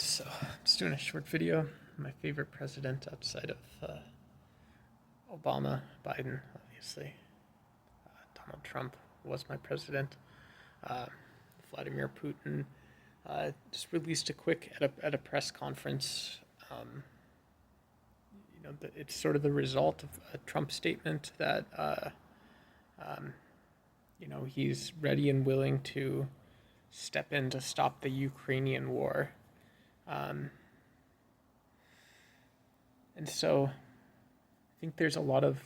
So, I'm just doing a short video. My favorite president outside of Obama, Biden, obviously. Donald Trump was my president. Uh, Vladimir Putin just released a quick at a press conference. It's sort of the result of a Trump statement that he's ready and willing to step in to stop the Ukrainian war. And so I think there's a lot of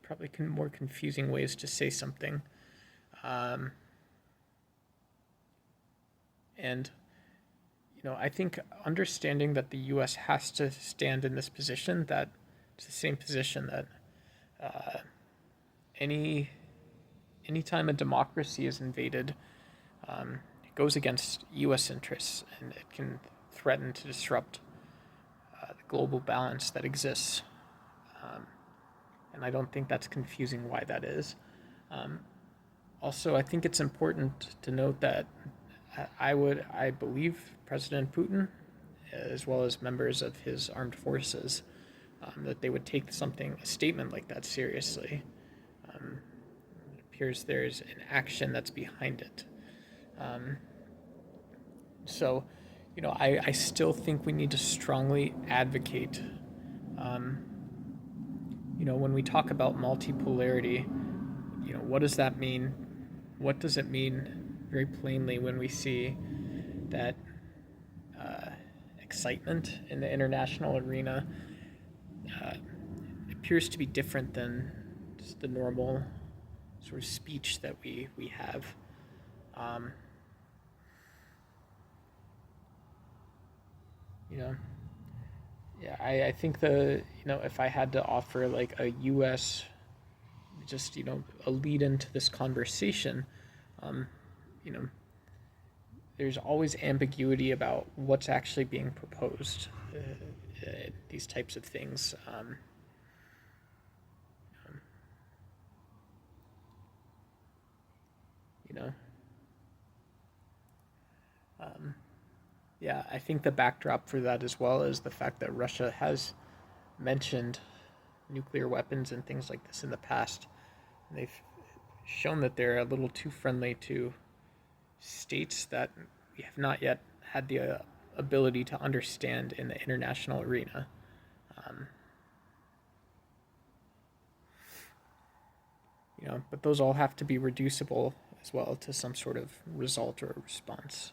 probably more confusing ways to say something. And I think understanding that the U.S. has to stand in this position, that it's the same position that anytime a democracy is invaded, it goes against U.S. interests, and it can threaten to disrupt the global balance that exists. And I don't think that's confusing why that is. Also, I think it's important to note that I believe President Putin, as well as members of his armed forces, that they would take a statement like that seriously. It appears there's an action that's behind it. So, I still think we need to strongly advocate. When we talk about multipolarity, what does that mean? What does it mean very plainly when we see that excitement in the international arena appears to be different than just the normal sort of speech that we have. I think if I had to offer like a U.S. just a lead into this conversation, you know, there's always ambiguity about what's actually being proposed. These types of things. I think the backdrop for that as well is the fact that Russia has mentioned nuclear weapons and things like this in the past. They've shown that they're a little too friendly to states that we have not yet had the ability to understand in the international arena. But those all have to be reducible as well to some sort of result or response.